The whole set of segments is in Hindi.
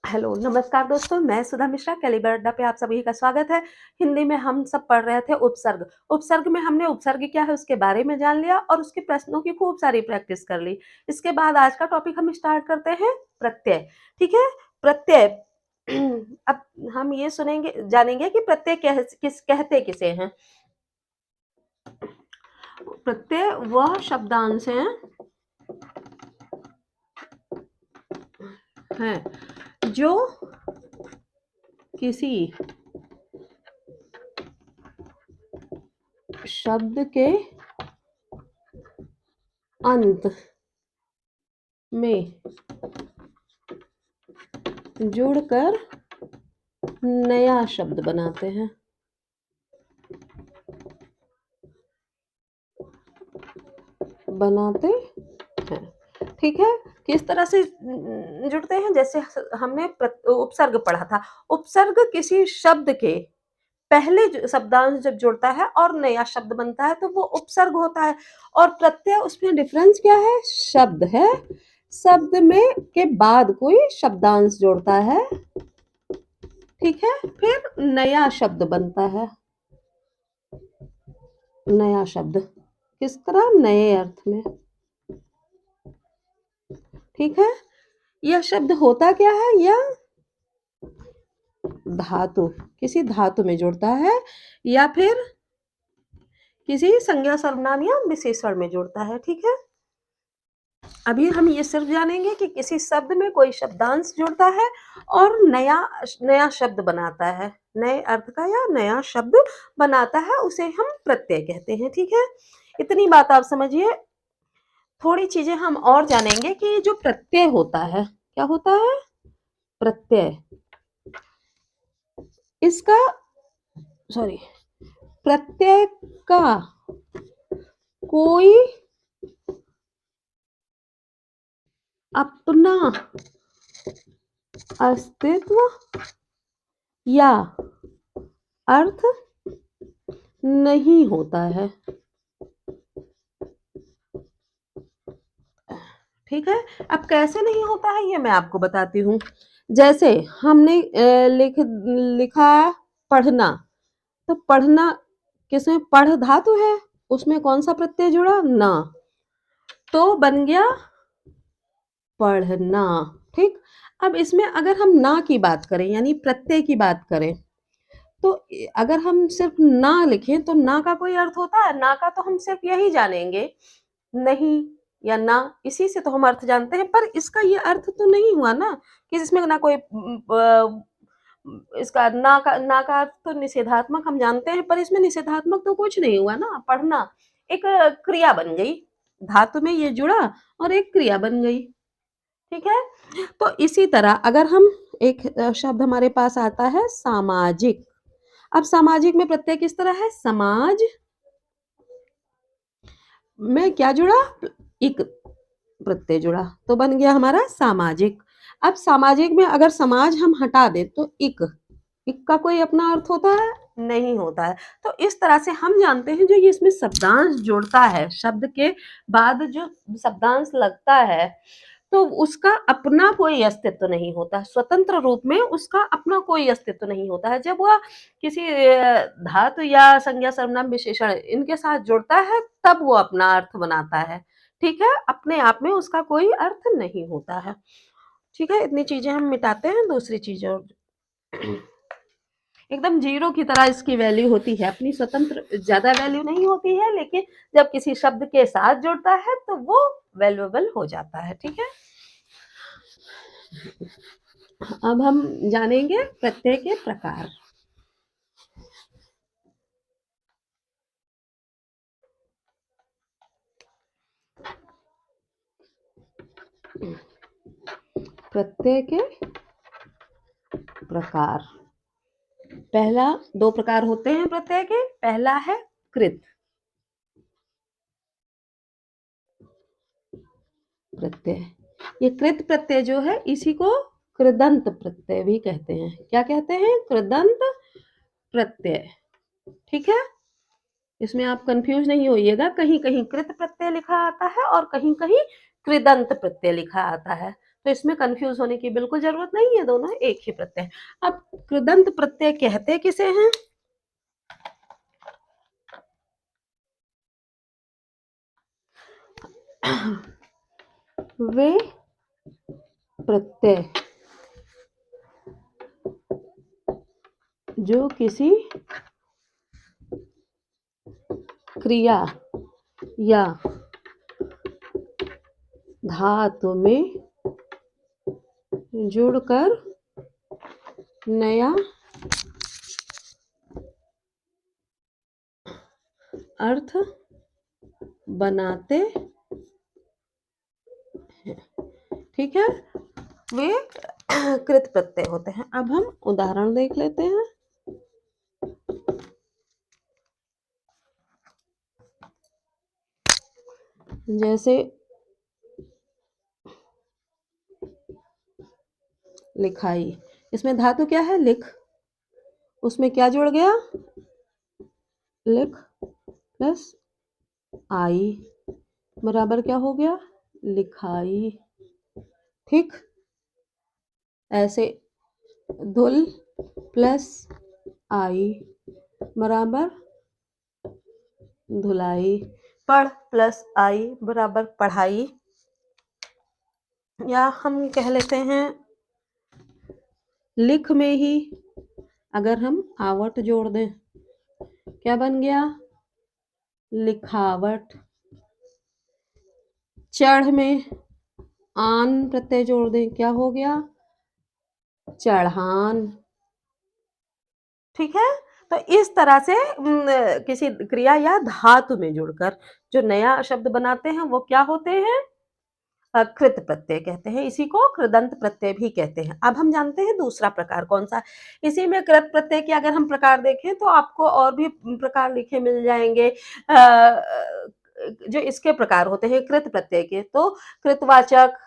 हेलो, नमस्कार दोस्तों, मैं सुधा मिश्रा कैलिबर अड्डा पे आप सभी का स्वागत है। हिंदी में हम सब पढ़ रहे थे उपसर्ग। उपसर्ग में हमने उपसर्ग क्या है उसके बारे में जान लिया और उसके प्रश्नों की खूब सारी प्रैक्टिस कर ली। इसके बाद आज का टॉपिक हम स्टार्ट करते हैं प्रत्यय, ठीक है? प्रत्यय अब हम ये सुनेंगे जानेंगे कि प्रत्यय कहते किसे हैं? प्रत्यय वह शब्दांश हैं जो किसी शब्द के अंत में जुड़कर नया शब्द बनाते हैं। बनाते हैं, ठीक है? किस तरह से जुड़ते हैं? जैसे हमने उपसर्ग पढ़ा था। उपसर्ग किसी शब्द के पहले शब्दांश जब जुड़ता है और नया शब्द बनता है तो वो उपसर्ग होता है। और प्रत्यय उसमें डिफरेंस क्या है? शब्द है, शब्द में के बाद कोई शब्दांश जोड़ता है, ठीक है? फिर नया शब्द बनता है। नया शब्द किस तरह? नए अर्थ में, ठीक है? यह शब्द होता क्या है? यह धातु, किसी धातु में जुड़ता है या फिर किसी संज्ञा सर्वनाम या विशेषण में जुड़ता है, ठीक है? अभी हम ये सिर्फ जानेंगे कि किसी शब्द में कोई शब्दांश जुड़ता है और नया नया शब्द बनाता है, नए अर्थ का या नया शब्द बनाता है, उसे हम प्रत्यय कहते हैं, ठीक है? इतनी बात आप समझिए। थोड़ी चीजें हम और जानेंगे कि जो प्रत्यय होता है, क्या होता है? प्रत्यय। इसका सॉरी प्रत्यय का कोई अपना अस्तित्व या अर्थ नहीं होता है, ठीक है? अब कैसे नहीं होता है ये मैं आपको बताती हूँ। जैसे हमने लिखा पढ़ना, तो पढ़ना किसमें? पढ़ धातु है, उसमें कौन सा प्रत्यय जुड़ा? ना, तो बन गया पढ़ना, ठीक? अब इसमें अगर हम ना की बात करें यानी प्रत्यय की बात करें तो अगर हम सिर्फ ना लिखें तो ना का कोई अर्थ होता है? ना का तो हम सिर्फ यही जानेंगे, नहीं या ना, इसी से तो हम अर्थ जानते हैं, पर इसका ये अर्थ तो नहीं हुआ ना कि जिसमें ना कोई इसका ना का अर्थ तो निषेधात्मक हम जानते हैं, पर इसमें निषेधात्मक तो कुछ नहीं हुआ ना। पढ़ना एक क्रिया बन गई, धातु में ये जुड़ा और एक क्रिया बन गई, ठीक है? तो इसी तरह अगर हम एक शब्द हमारे पास आता है सामाजिक। अब सामाजिक में प्रत्यय किस तरह है? समाज में क्या जुड़ा? इक प्रत्यय जुड़ा, तो बन गया हमारा सामाजिक। अब सामाजिक में अगर समाज हम हटा दें तो इक का कोई अपना अर्थ होता है? नहीं होता है। तो इस तरह से हम जानते हैं जो ये इसमें शब्दांश जोड़ता है, शब्द के बाद जो शब्दांश लगता है तो उसका अपना कोई अस्तित्व नहीं होता, स्वतंत्र रूप में उसका अपना कोई अस्तित्व नहीं होता है। जब वह किसी धातु या संज्ञा सर्वनाम विशेषण इनके साथ जुड़ता है तब वो अपना अर्थ बनाता है, ठीक है? अपने आप में उसका कोई अर्थ नहीं होता है, ठीक है? इतनी चीजें हम मिटाते हैं। दूसरी चीजें एकदम जीरो की तरह इसकी वैल्यू होती है, अपनी स्वतंत्र ज्यादा वैल्यू नहीं होती है, लेकिन जब किसी शब्द के साथ जुड़ता है तो वो वैल्यूएबल हो जाता है, ठीक है? अब हम जानेंगे प्रत्यय के प्रकार। प्रत्यय के प्रकार, पहला दो प्रकार होते हैं प्रत्यय के। पहला है कृत प्रत्यय। ये कृत प्रत्यय जो है इसी को कृदंत प्रत्यय भी कहते हैं। क्या कहते हैं? कृदंत प्रत्यय, ठीक है? इसमें आप कंफ्यूज नहीं होइएगा, कहीं कहीं कृत प्रत्यय लिखा आता है और कहीं कहीं कृदंत प्रत्यय लिखा आता है। तो इसमें कंफ्यूज होने की बिल्कुल जरूरत नहीं है, दोनों एक ही प्रत्यय हैं। अब कृदंत प्रत्यय कहते किसे हैं? वे प्रत्यय जो किसी क्रिया या धातु में जुड़कर नया अर्थ बनाते हैं, ठीक है, वे कृत प्रत्यय होते हैं। अब हम उदाहरण देख लेते हैं। जैसे लिखाई, इसमें धातु क्या है? लिख। उसमें क्या जुड़ गया? लिख प्लस आई बराबर क्या हो गया? लिखाई। ठीक, ऐसे धुल प्लस आई बराबर धुलाई। पढ़ प्लस आई बराबर पढ़ाई। या हम कह लेते हैं लिख में ही अगर हम आवट जोड़ दें, क्या बन गया? लिखावट। चढ़ में आन प्रत्यय जोड़ दें, क्या हो गया? चढ़ान। ठीक है, तो इस तरह से किसी क्रिया या धातु में जुड़कर जो नया शब्द बनाते हैं वो क्या होते हैं? कृत प्रत्यय कहते हैं। इसी को कृदंत प्रत्यय भी कहते हैं। अब हम जानते हैं दूसरा प्रकार कौन सा। इसी में कृत प्रत्यय के अगर हम प्रकार देखें तो आपको और भी प्रकार लिखे मिल जाएंगे। जो इसके प्रकार होते हैं कृत प्रत्यय के, तो कृतवाचक,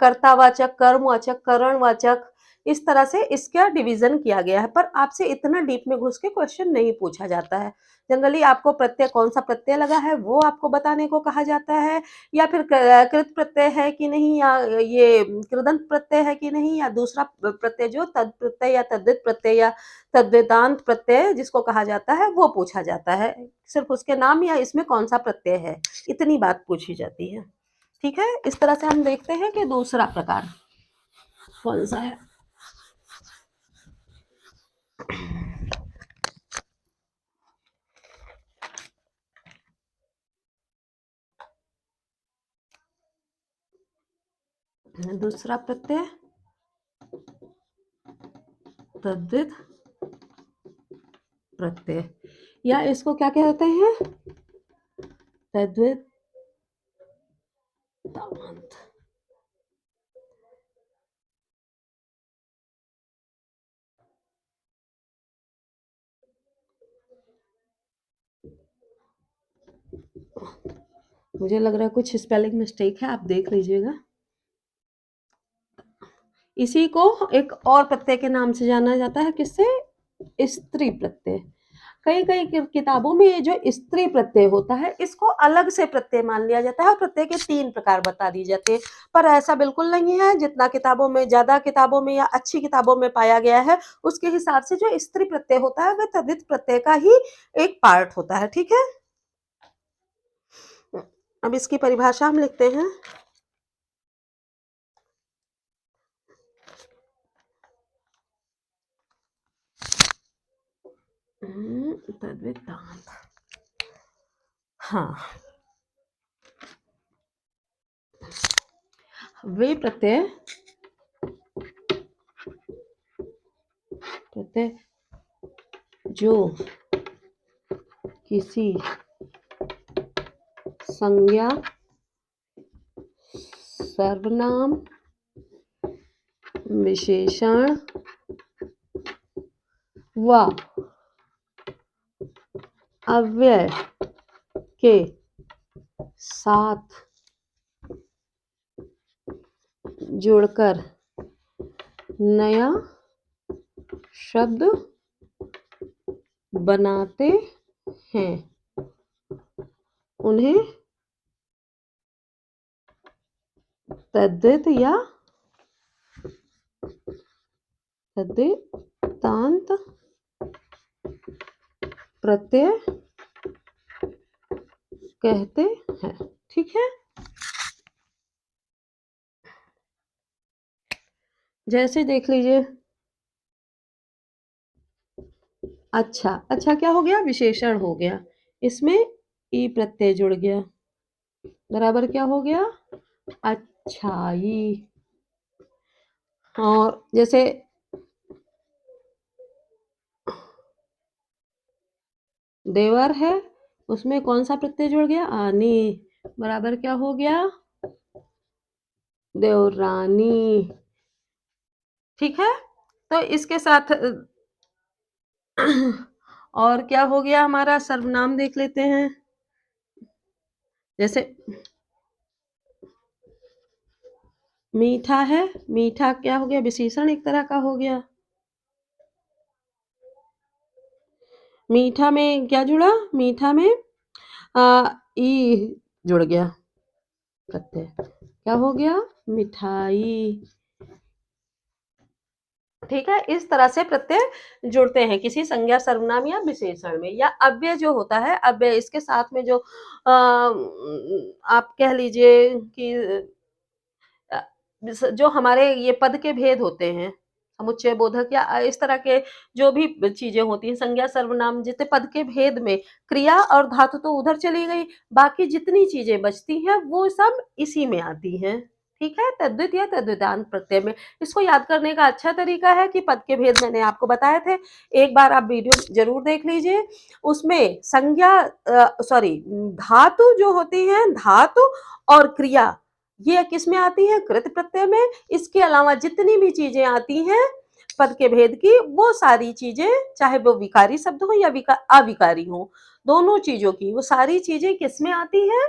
कर्तावाचक, कर्मवाचक, करणवाचक, इस तरह से इसका डिवीजन किया गया है। पर आपसे इतना डीप में घुस के क्वेश्चन नहीं पूछा जाता है। जनरली आपको प्रत्यय कौन सा प्रत्यय लगा है वो आपको बताने को कहा जाता है, या फिर कृत प्रत्यय है कि नहीं, या ये कृदंत प्रत्यय है कि नहीं, या दूसरा प्रत्यय जो तद प्रत्यय या तद्धित प्रत्यय या तद्वेदांत प्रत्यय जिसको कहा जाता है वो पूछा जाता है। सिर्फ उसके नाम या इसमें कौन सा प्रत्यय है, इतनी बात पूछी जाती है। ठीक है, इस तरह से हम देखते हैं कि दूसरा प्रकार कौन सा है। दूसरा प्रत्यय तद्धित प्रत्यय, या इसको क्या कहते हैं? तद्धित तावांत। मुझे लग रहा है कुछ स्पेलिंग मिस्टेक है, आप देख लीजिएगा। इसी को एक और प्रत्यय के नाम से जाना जाता है, किससे? स्त्री प्रत्यय। कई कई किताबों में ये जो स्त्री प्रत्यय होता है इसको अलग से प्रत्यय मान लिया जाता है और प्रत्यय के 3 प्रकार बता दिए जाते हैं। पर ऐसा बिल्कुल नहीं है। जितना किताबों में, ज्यादा किताबों में या अच्छी किताबों में पाया गया है उसके हिसाब से जो स्त्री प्रत्यय होता है वह तद्धित प्रत्यय का ही एक पार्ट होता है। ठीक है, अब इसकी परिभाषा हम लिखते हैं। तद्वेदांत। हाँ, वे प्रत्यय जो किसी संज्ञा, सर्वनाम, विशेषण व अव्यय के साथ जुड़कर नया शब्द बनाते हैं उन्हें तद्धित या तद्धितांत प्रत्यय कहते हैं। ठीक है, जैसे देख लीजिए। अच्छा, अच्छा क्या हो गया? विशेषण हो गया। इसमें ई प्रत्यय जुड़ गया, बराबर क्या हो गया? अच्छाई। और जैसे देवर है, उसमें कौन सा प्रत्यय जुड़ गया? आनी, बराबर क्या हो गया? देवरानी। ठीक है, तो इसके साथ और क्या हो गया हमारा? सर्वनाम देख लेते हैं। जैसे मीठा है, मीठा क्या हो गया? विशेषण एक तरह का हो गया। मीठा में क्या जुड़ा? मीठा में ई जुड़ गया प्रत्यय, क्या हो गया? मिठाई। ठीक है, इस तरह से प्रत्यय जुड़ते हैं किसी संज्ञा, सर्वनाम या विशेषण में। या अव्यय जो होता है, अव्यय इसके साथ में जो आप कह लीजिए कि जो हमारे ये पद के भेद होते हैं, समुच्चय बोधक या इस तरह के जो भी चीजें होती हैं, संज्ञा सर्वनाम, जितने पद के भेद में क्रिया और धातु तो उधर चली गई, बाकी जितनी चीजें बचती हैं वो सब इसी में आती हैं। ठीक है, तद्वित या तद्वितांत प्रत्यय में। इसको याद करने का अच्छा तरीका है कि पद के भेद मैंने आपको बताए थे, एक बार आप वीडियो जरूर देख लीजिए। उसमें संज्ञा सॉरी धातु जो होती है, धातु और क्रिया, ये किस में आती है? कृत प्रत्यय में। इसके अलावा जितनी भी चीजें आती हैं पद के भेद की, वो सारी चीजें, चाहे वो विकारी शब्द हो या अविकारी हो, दोनों चीजों की वो सारी चीजें किस में आती हैं?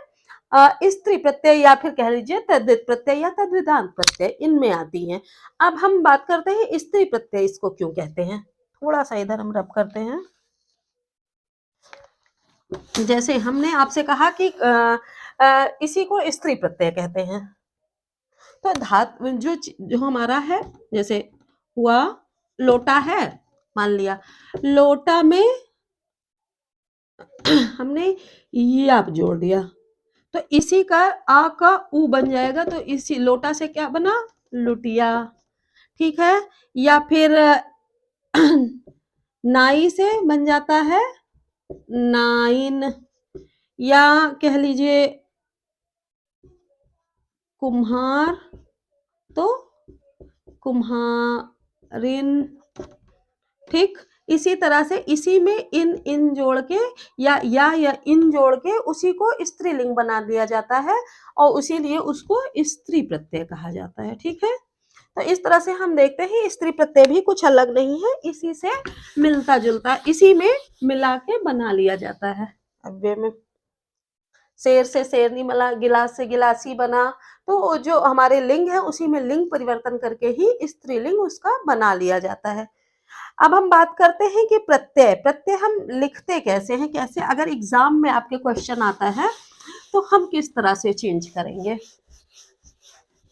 स्त्री प्रत्यय या फिर कह लीजिए तद्धित प्रत्यय या तद्वितांत प्रत्यय, इनमें आती हैं। अब हम बात करते हैं स्त्री प्रत्यय इसको क्यों कहते हैं। थोड़ा सा इधर हम रब करते हैं। जैसे हमने आपसे कहा कि इसी को स्त्री प्रत्यय कहते हैं। तो धातु जो हमारा है, जैसे हुआ लोटा है, मान लिया लोटा में हमने या जोड़ दिया, तो इसी का आ का ऊ बन जाएगा, तो इसी लोटा से क्या बना? लुटिया। ठीक है, या फिर नाई से बन जाता है नाइन, या कह लीजिए कुम्हार तो कुम्हारिन। ठीक, इसी तरह से इसी में इन इन जोड़ के या इन जोड़ के उसी को स्त्रीलिंग बना दिया जाता है, और इसीलिए उसको स्त्री प्रत्यय कहा जाता है। ठीक है, तो इस तरह से हम देखते हैं स्त्री प्रत्यय भी कुछ अलग नहीं है, इसी से मिलता जुलता, इसी में मिला के बना लिया जाता है। अव्यय में शेर से शेरनी मिला, गिलास से गिलासी बना, तो जो हमारे लिंग है उसी में लिंग परिवर्तन करके ही स्त्रीलिंग उसका बना लिया जाता है। अब हम बात करते हैं कि प्रत्यय, प्रत्यय हम लिखते कैसे हैं, कैसे अगर एग्जाम में आपके क्वेश्चन आता है तो हम किस तरह से चेंज करेंगे।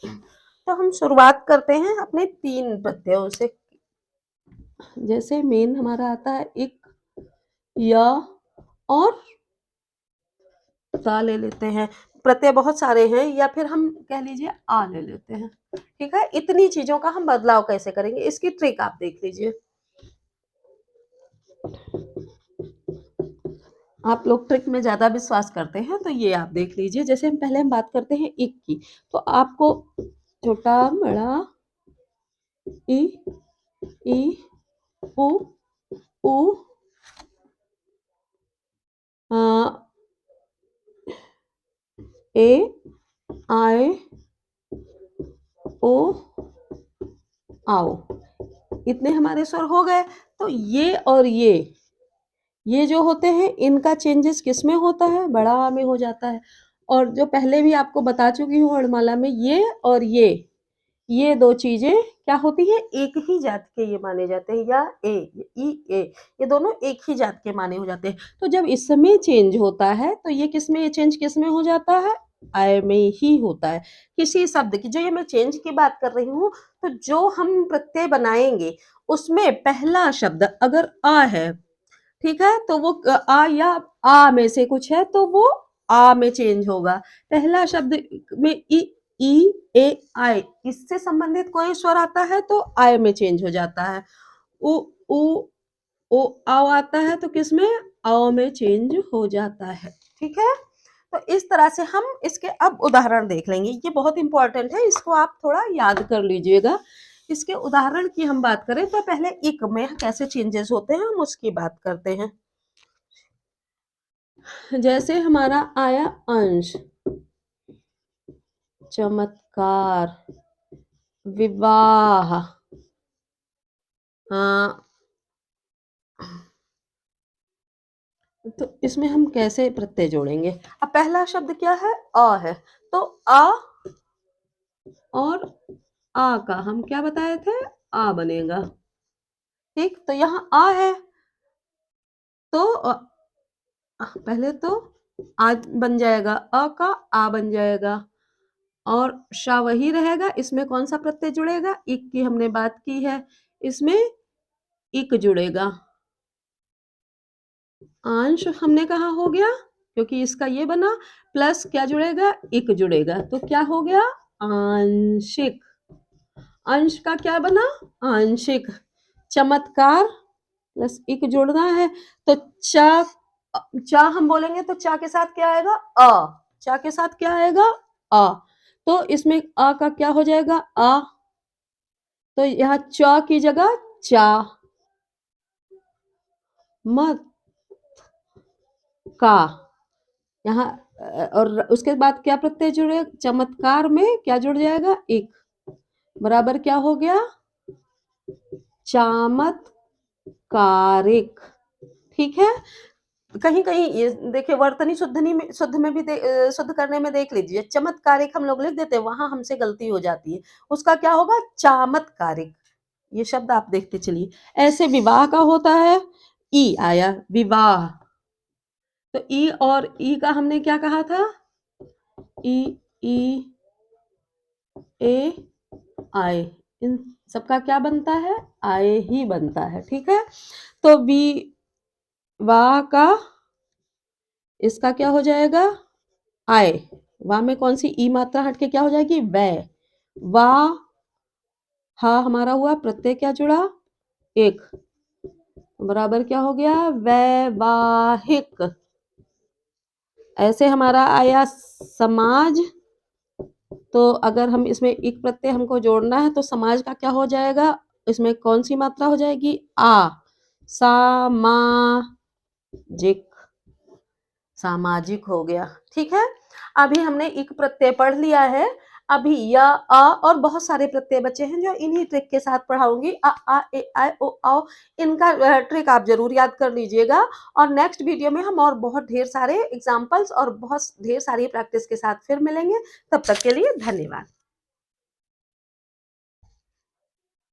तो हम शुरुआत करते हैं अपने 3 प्रत्ययों से। जैसे मेन हमारा आता है इक, या और ता ले लेते हैं। प्रत्यय बहुत सारे हैं, या फिर हम कह लीजिए आ ले लेते हैं। ठीक है, इतनी चीजों का हम बदलाव कैसे करेंगे, इसकी ट्रिक आप देख लीजिए। आप लोग ट्रिक में ज्यादा विश्वास करते हैं, तो ये आप देख लीजिए। जैसे हम बात करते हैं इक की, तो आपको छोटा बड़ा ई ई उ उ ए आए ओ आओ, इतने हमारे स्वर हो गए। तो ये और ये जो होते हैं, इनका चेंजेस किस में होता है? बड़ा आ में हो जाता है। और जो पहले भी आपको बता चुकी हूँ वर्णमाला में, ये और ये 2 चीजें क्या होती है? एक ही जात के ये माने जाते हैं, या ए, ये दोनों एक ही जात के माने हो जाते हैं। तो जब इसमें चेंज होता है, तो ये किस में चेंज किस में हो जाता है? आय में ही होता है। किसी शब्द की, जो ये मैं चेंज की बात कर रही हूँ, तो जो हम प्रत्यय बनाएंगे उसमें पहला शब्द अगर आ है, ठीक है, तो वो आ या आ में से कुछ है तो वो आ में चेंज होगा। पहला शब्द में ई ए आई, इससे संबंधित कोई स्वर आता है तो आय में चेंज हो जाता है। उ उ ओ आओ आता है तो किसमें, आओ में चेंज हो जाता है। ठीक है, तो इस तरह से हम इसके अब उदाहरण देख लेंगे। ये बहुत इंपॉर्टेंट है, इसको आप थोड़ा याद कर लीजिएगा। इसके उदाहरण की हम बात करें तो पहले इक में कैसे चेंजेस होते हैं हम उसकी बात करते हैं। जैसे हमारा आया अंश, चमत्कार, विवाह, हाँ, तो इसमें हम कैसे प्रत्यय जोड़ेंगे। अब पहला शब्द क्या है, अ है, तो आ और आ का हम क्या बताए थे, आ बनेगा। ठीक, तो यहाँ आ है तो पहले तो आ बन जाएगा, अ का आ बन जाएगा और शा वही रहेगा। इसमें कौन सा प्रत्यय जुड़ेगा, इक की हमने बात की है, इसमें इक जुड़ेगा। अंश हमने कहा हो गया, क्योंकि इसका ये बना, प्लस क्या जुड़ेगा, इक जुड़ेगा, तो क्या हो गया, आंशिक। अंश का क्या बना, आंशिक। चमत्कार प्लस इक जोड़ना है, तो चा, चा हम बोलेंगे तो चा के साथ क्या आएगा, अ। चा के साथ क्या आएगा, अ। तो इसमें अ का क्या हो जाएगा, आ, तो यहाँ च की जगह चा, मत का, यहाँ और उसके बाद क्या प्रत्यय जुड़े, चमत्कार में क्या जुड़ जाएगा, एक, बराबर क्या हो गया, चामत्कारिक। ठीक है, कहीं कहीं ये देखिए वर्तनी शुद्धनी में, शुद्ध में भी शुद्ध करने में देख लीजिए, चमत्कारिक हम लोग लिख देते हैं, वहां हमसे गलती हो जाती है, उसका क्या होगा, चामत्कारिक। ये शब्द आप देखते चलिए। ऐसे विवाह का होता है, ई आया विवाह, तो ई और ई का हमने क्या कहा था, ई, ई ए आए, इन सबका क्या बनता है, आए ही बनता है। ठीक है, तो वी वाह का इसका क्या हो जाएगा, आए, वाह में कौन सी ई मात्रा हट के क्या हो जाएगी, वै, वाह, हा हमारा हुआ प्रत्यय क्या जुड़ा, एक, बराबर क्या हो गया, वैवाहिक। ऐसे हमारा आया समाज, तो अगर हम इसमें एक प्रत्यय हमको जोड़ना है तो समाज का क्या हो जाएगा, इसमें कौन सी मात्रा हो जाएगी, आ, सामाजिक, सामाजिक हो गया। ठीक है, अभी हमने एक प्रत्यय पढ़ लिया है, अभी या आ और बहुत सारे प्रत्यय बचे हैं जो इन्हीं ट्रिक के साथ पढ़ाऊंगी, आ ए आई ओ आओ, इनका ट्रिक आप जरूर याद कर लीजिएगा। और नेक्स्ट वीडियो में हम और बहुत ढेर सारे एग्जाम्पल्स और बहुत ढेर सारी प्रैक्टिस के साथ फिर मिलेंगे। तब तक के लिए धन्यवाद।